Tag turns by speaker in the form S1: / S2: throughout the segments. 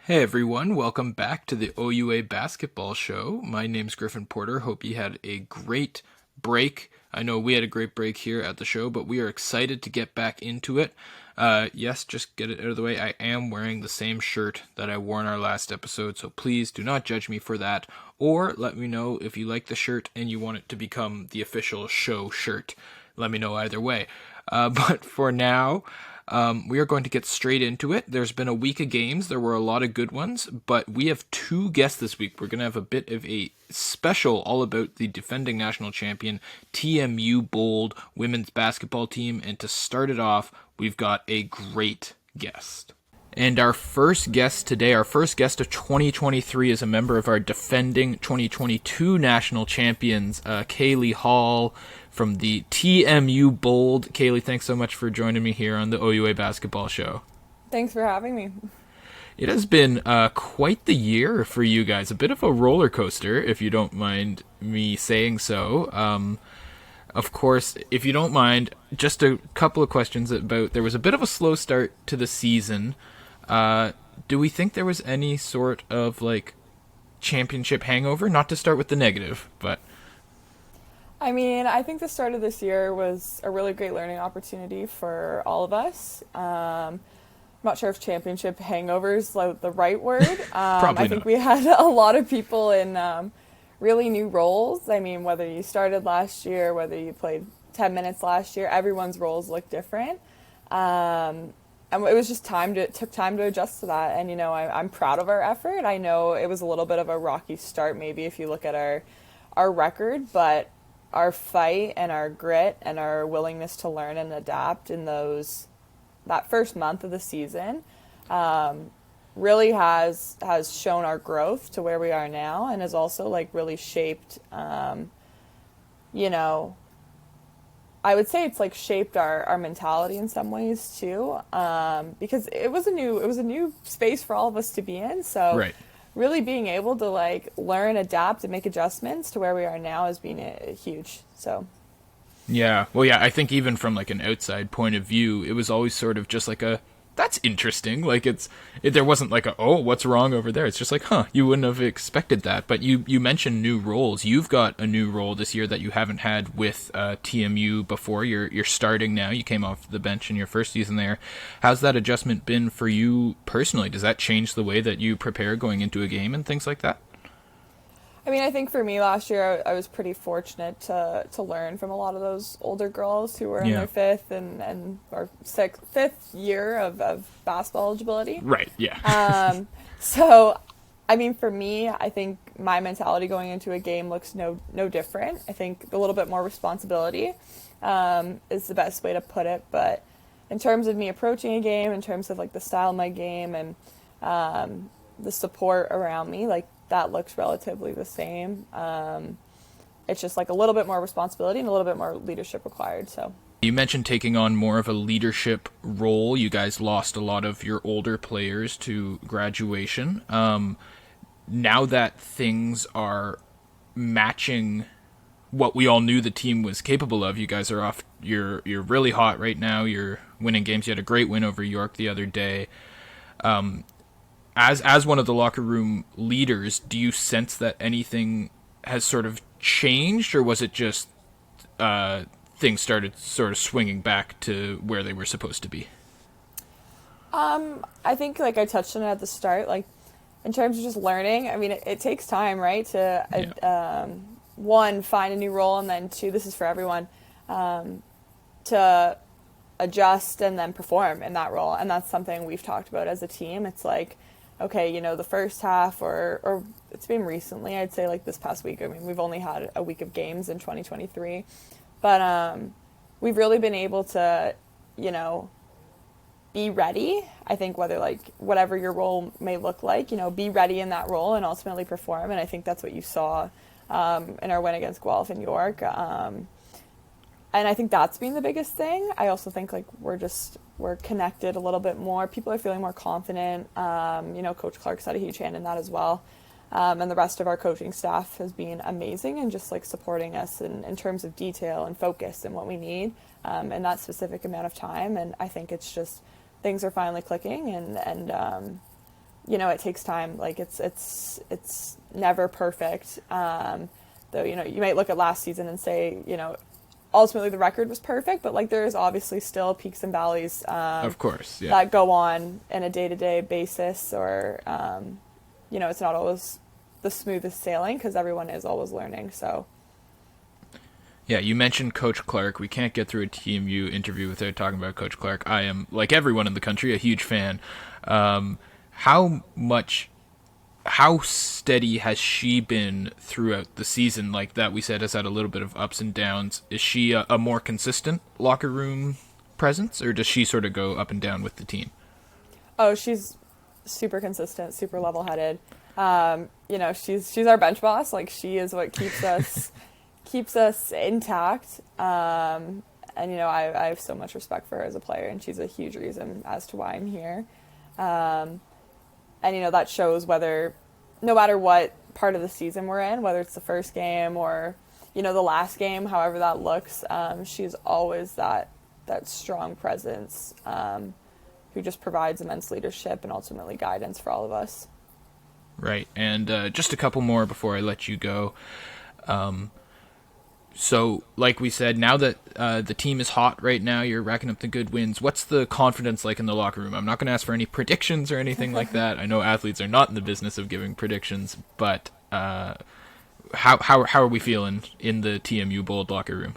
S1: Hey everyone, welcome back to the OUA basketball show. My name's Griffin Porter. Hope you had a great break. I know we had a great break here at the show, but we are excited to get back into it. Yes, just get it out of the way. I am wearing the same shirt that I wore in our last episode, so please do not judge me for that. Or let me know if you like the shirt and you want it to become the official show shirt. Let me know either way. But for now, we are going to get straight into it. There's been a week of games. There were a lot of good ones, but we have two guests this week. We're going to have a bit of a special all about the defending national champion TMU Bold women's basketball team. And to start it off, we've got a great guest. And our first guest today, our first guest of 2023, is a member of our defending 2022 national champions, Kaylee Hall from the TMU Bold. Kaylee, thanks so much for joining me here on the OUA Basketball Show.
S2: Thanks for having me.
S1: It has been quite the year for you guys, a bit of a roller coaster, if you don't mind me saying so. Of course, if you don't mind, just a couple of questions about, there was a bit of a slow start to the season. Do we think there was any sort of championship hangover? Not to start with the negative, but
S2: I mean, I think the start of this year was a really great learning opportunity for all of us. I'm not sure if championship hangover is the right word.
S1: Probably
S2: I think
S1: not.
S2: we had a lot of people in really new roles. I mean, whether you started last year, whether you played 10 minutes last year, everyone's roles look different. And it was just it took time to adjust to that. And, I'm proud of our effort. I know it was a little bit of a rocky start, maybe if you look at our record, but our fight and our grit and our willingness to learn and adapt in that first month of the season really has shown our growth to where we are now, and has also really shaped I would say it's shaped our mentality in some ways too, because it was a new space for all of us to be in. So
S1: right.
S2: really being able to learn, adapt, and make adjustments to where we are now has been huge. So
S1: Yeah. Well, yeah, I think even from an outside point of view, it was always sort of just that's interesting. There wasn't oh, what's wrong over there? It's just you wouldn't have expected that. But you mentioned new roles. You've got a new role this year that you haven't had with TMU before. You're starting now. You came off the bench in your first season there. How's that adjustment been for you personally? Does that change the way that you prepare going into a game and things like that?
S2: I mean, I think for me last year, I was pretty fortunate to learn from a lot of those older girls who were in their fifth year of basketball eligibility.
S1: Right, yeah.
S2: So, I mean, for me, I think my mentality going into a game looks no different. I think a little bit more responsibility is the best way to put it. But in terms of me approaching a game, in terms of the style of my game and the support around me, that looks relatively the same. It's just a little bit more responsibility and a little bit more leadership required. So
S1: you mentioned taking on more of a leadership role. You guys lost a lot of your older players to graduation. Now that things are matching what we all knew the team was capable of, you guys are off. You're really hot right now. You're winning games. You had a great win over York the other day. As one of the locker room leaders, do you sense that anything has sort of changed, or was it just things started sort of swinging back to where they were supposed to be?
S2: I think I touched on it at the start, in terms of just learning. I mean, it takes time, right? One, find a new role, and then two, this is for everyone, to adjust and then perform in that role. And that's something we've talked about as a team. It's okay, the first half, or it's been recently, I'd say this past week. I mean, we've only had a week of games in 2023, but we've really been able to, be ready. I think whatever your role may look like, be ready in that role and ultimately perform. And I think that's what you saw in our win against Guelph and York. And I think that's been the biggest thing. I also think we're connected a little bit more. People are feeling more confident. Coach Clark's had a huge hand in that as well. And the rest of our coaching staff has been amazing and just supporting us in terms of detail and focus and what we need in that specific amount of time. And I think it's just things are finally clicking, and it takes time. Like it's never perfect. Though, you might look at last season and say, ultimately the record was perfect, but like there's obviously still peaks and valleys
S1: Of course, yeah.
S2: that go on in a day-to-day basis, or it's not always the smoothest sailing because everyone is always learning. So
S1: Yeah, you mentioned Coach Clark. We can't get through a TMU interview without talking about Coach Clark. I am, like everyone in the country, a huge fan. How steady has she been throughout the season? Like that we said has had a little bit of ups and downs. Is she a more consistent locker room presence, or does she sort of go up and down with the team?
S2: oh, she's super consistent, super level-headed. She's our bench boss. Like she is what keeps us intact. I have so much respect for her as a player, and she's a huge reason as to why I'm here. And that shows no matter what part of the season we're in, whether it's the first game or the last game, however that looks, she's always that strong presence who just provides immense leadership and ultimately guidance for all of us.
S1: Right, and just a couple more before I let you go. So, like we said, now that the team is hot right now, you're racking up the good wins. What's the confidence like in the locker room? I'm not going to ask for any predictions or anything like that. I know athletes are not in the business of giving predictions, but how are we feeling in the TMU Bold locker room?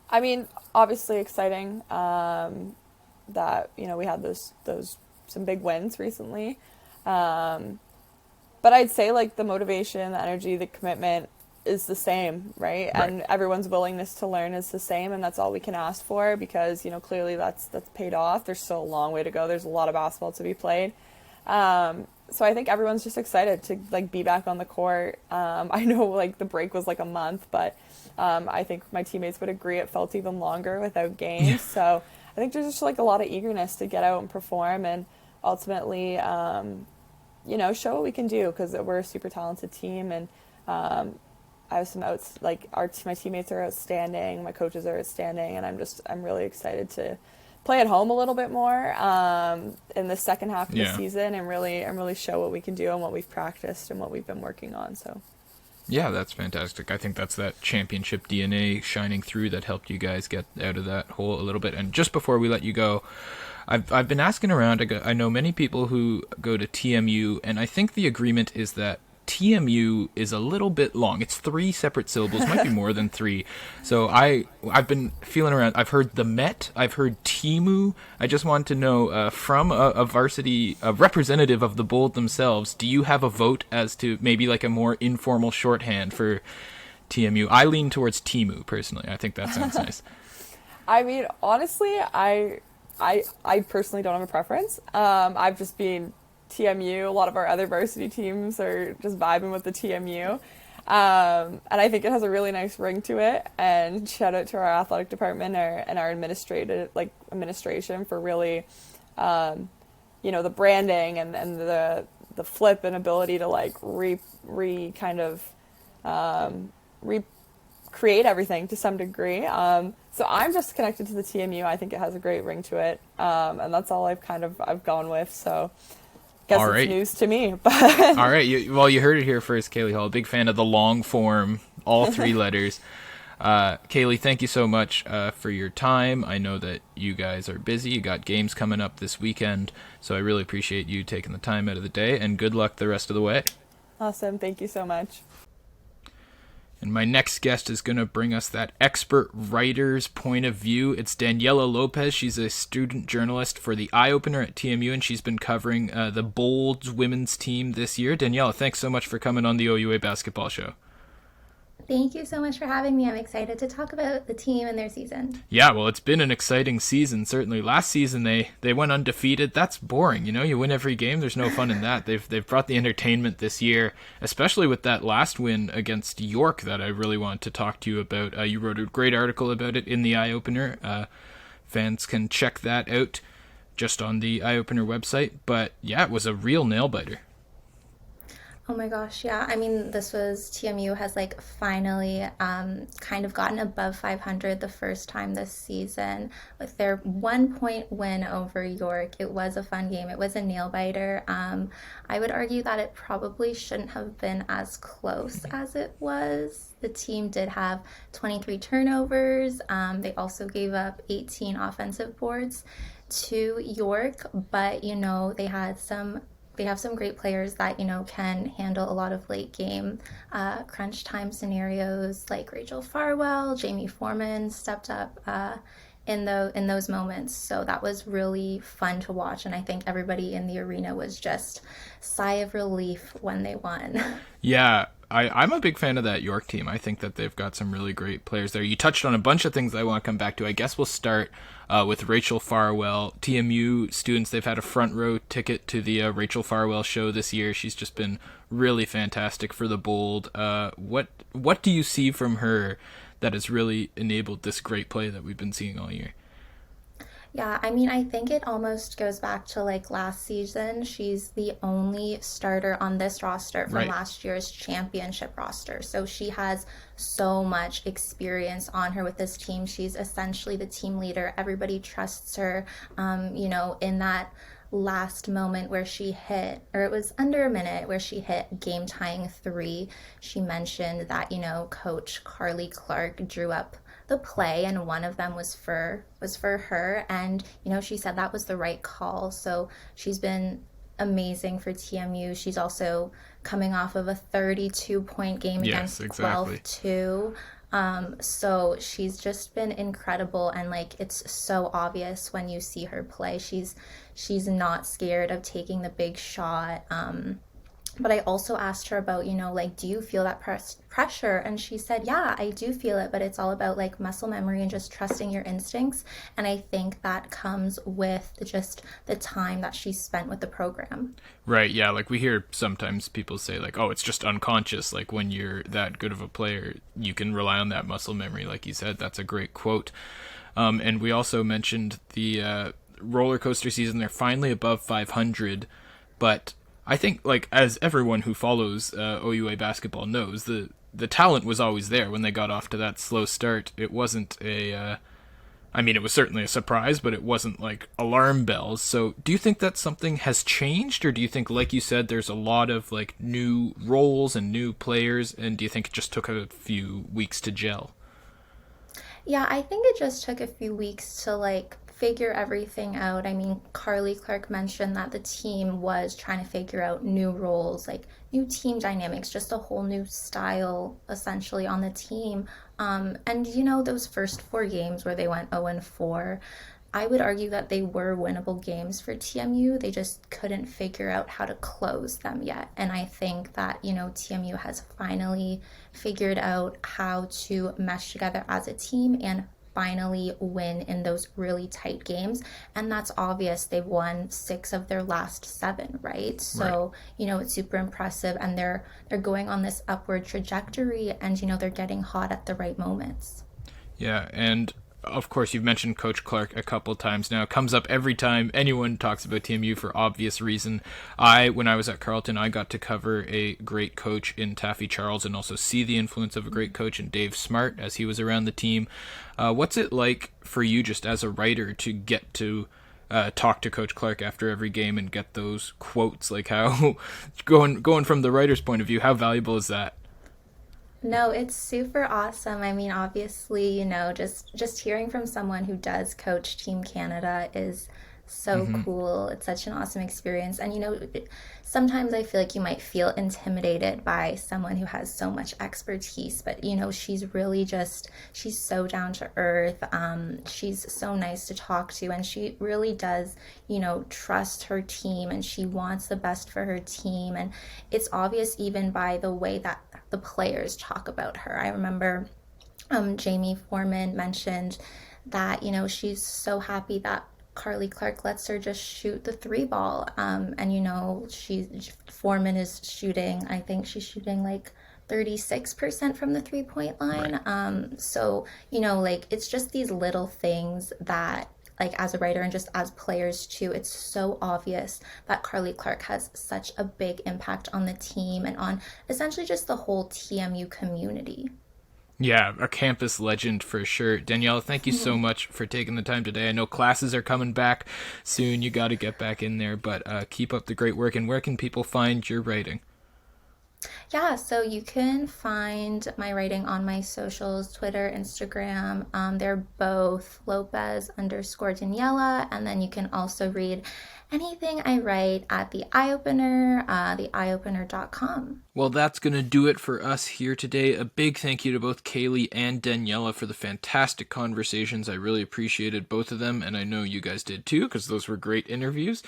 S2: I mean, obviously exciting that we had those some big wins recently, but I'd say like the motivation, the energy, the commitment is the same, right? And everyone's willingness to learn is the same, and that's all we can ask for because clearly that's paid off. There's still a long way to go. There's a lot of basketball to be played. So I think everyone's just excited to like be back on the court. I know like the break was like a month, but I think my teammates would agree it felt even longer without games. Yeah. So I think there's just like a lot of eagerness to get out and perform and ultimately, show what we can do because we're a super talented team, and I have some my teammates are outstanding, my coaches are outstanding, and I'm really excited to play at home a little bit more in the second half of the season and really show what we can do and what we've practiced and what we've been working on. So
S1: yeah, that's fantastic. I think that's that championship DNA shining through that helped you guys get out of that hole a little bit. And just before we let you go, I've been asking around. I know many people who go to TMU, and I think the agreement is that TMU is a little bit long. It's 3 separate syllables, might be more than 3. So I've been feeling around. I've heard the Met. I've heard Timu. I just want to know from a varsity, a representative of the Bold themselves, do you have a vote as to maybe like a more informal shorthand for TMU? I lean towards Timu personally. I think that sounds nice.
S2: I mean, honestly, I personally don't have a preference. I've just been TMU. A lot of our other varsity teams are just vibing with the TMU. And I think it has a really nice ring to it. And shout out to our athletic department and our administration for really, the branding and the flip and ability to like recreate everything to some degree. So I'm just connected to the TMU. I think it has a great ring to it. And that's all I've gone with. So guess all it's news to me. But
S1: all right. You heard it here first, Kaylee Hall. Big fan of the long form, all 3 letters. Kaylee, thank you so much for your time. I know that you guys are busy. You got games coming up this weekend. So I really appreciate you taking the time out of the day, and good luck the rest of the way.
S2: Awesome. Thank you so much.
S1: And my next guest is going to bring us that expert writer's point of view. It's Daniela Lopez. She's a student journalist for the Eye Opener at TMU, and she's been covering the Bolds women's team this year. Daniela, thanks so much for coming on the OUA Basketball Show.
S3: Thank you so much for having me. I'm excited to talk about the team and their season.
S1: Yeah, well, it's been an exciting season, certainly. Last season, they went undefeated. That's boring, you win every game. There's no fun in that. They've brought the entertainment this year, especially with that last win against York that I really want to talk to you about. You wrote a great article about it in the Eye Opener. Fans can check that out just on the Eye Opener website. But yeah, it was a real nail-biter.
S3: Oh my gosh, yeah. I mean, this was TMU has like finally kind of gotten above 500 the first time this season with their 1 point win over York. It was a fun game. It was a nail biter. I would argue that it probably shouldn't have been as close as it was. The team did have 23 turnovers. They also gave up 18 offensive boards to York, but they have some great players that can handle a lot of late game crunch time scenarios, like Rachel Farwell. Jamie Foreman stepped up in those moments, so that was really fun to watch, and I think everybody in the arena was just sigh of relief when they won.
S1: Yeah, I'm a big fan of that York team. I think that they've got some really great players there. You touched on a bunch of things I want to come back to. I guess we'll start with Rachel Farwell. TMU students, they've had a front row ticket to the Rachel Farwell show this year. She's just been really fantastic for the Bold. What do you see from her that has really enabled this great play that we've been seeing all year?
S3: Yeah, I mean, I think it almost goes back to like last season. She's the only starter on this roster from
S1: Right.
S3: last year's championship roster. So she has so much experience on her with this team. She's essentially the team leader. Everybody trusts her. In that last moment where she hit, or it was under a minute where she hit game tying three, she mentioned that, Coach Carly Clark drew up the play and one of them was for her, and she said that was the right call. So she's been amazing for TMU. She's also coming off of a 32-point game
S1: Yes,
S3: against
S1: exactly.
S3: Guelph too. So she's just been incredible, and like it's so obvious when you see her play. She's not scared of taking the big shot. But I also asked her about, like, do you feel that pressure? And she said, yeah, I do feel it, but it's all about like muscle memory and just trusting your instincts. And I think that comes with just the time that she spent with the program.
S1: Right, yeah, like we hear sometimes people say like, "Oh, it's just unconscious." Like when you're that good of a player, you can rely on that muscle memory like you said. That's a great quote. And we also mentioned the roller coaster season. They're finally above 500, but I think like as everyone who follows OUA basketball knows, the talent was always there when they got off to that slow start. It wasn't a I mean, it was certainly a surprise, but it wasn't like alarm bells. So, do you think that something has changed, or do you think, like you said, there's a lot of like new roles and new players, and do you think it just took a few weeks to gel?
S3: Yeah, I think it just took a few weeks to like figure everything out. I mean, Carly Clark mentioned that the team was trying to figure out new roles, like new team dynamics, just a whole new style essentially on the team. And those first four games where they went 0 and 4, I would argue that they were winnable games for TMU. They just couldn't figure out how to close them yet. And I think that, TMU has finally figured out how to mesh together as a team and finally win in those really tight games. And that's obvious. They've won 6 of their last 7, right?
S1: Right.
S3: So, it's super impressive, and they're going on this upward trajectory, and they're getting hot at the right moments.
S1: Yeah, and of course, you've mentioned Coach Clark a couple times now. It comes up every time anyone talks about TMU for obvious reason. When I was at Carleton, I got to cover a great coach in Taffy Charles and also see the influence of a great coach in Dave Smart as he was around the team. What's it like for you, just as a writer, to get to talk to Coach Clark after every game and get those quotes? Like how going from the writer's point of view, how valuable is that?
S3: No, it's super awesome. I mean, obviously, just hearing from someone who does coach Team Canada is so
S1: Hmm.
S3: cool. It's such an awesome experience. And sometimes I feel like you might feel intimidated by someone who has so much expertise, but she's so down to earth. She's so nice to talk to, and she really does, trust her team, and she wants the best for her team. And it's obvious even by the way that the players talk about her. I remember Jamie Foreman mentioned that, she's so happy that Carly Clark lets her just shoot the three ball. And, Foreman is shooting, I think she's shooting like 36% from the 3-point
S1: Right.
S3: line. So, like it's just these little things that like as a writer and just as players too, it's so obvious that Carly Clark has such a big impact on the team and on essentially just the whole TMU community.
S1: Yeah, a campus legend for sure. Danielle, thank you so much for taking the time today. I know classes are coming back soon. You got to get back in there, but keep up the great work. And where can people find your writing?
S3: Yeah, so you can find my writing on my socials, Twitter, Instagram. They're both Lopez underscore Daniela. And then you can also read anything I write at the Eye Opener, theeyeopener.com.
S1: Well, that's going to do it for us here today. A big thank you to both Kaylee and Daniela for the fantastic conversations. I really appreciated both of them, and I know you guys did too, because those were great interviews.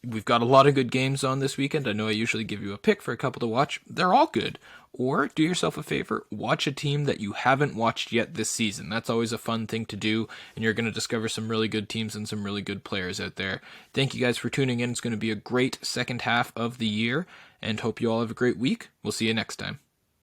S1: We've got a lot of good games on this weekend. I know I usually give you a pick for a couple to watch. They're all good. Or do yourself a favor, watch a team that you haven't watched yet this season. That's always a fun thing to do, and you're going to discover some really good teams and some really good players out there. Thank you guys for tuning in. It's going to be a great second half of the year, and hope you all have a great week. We'll see you next time.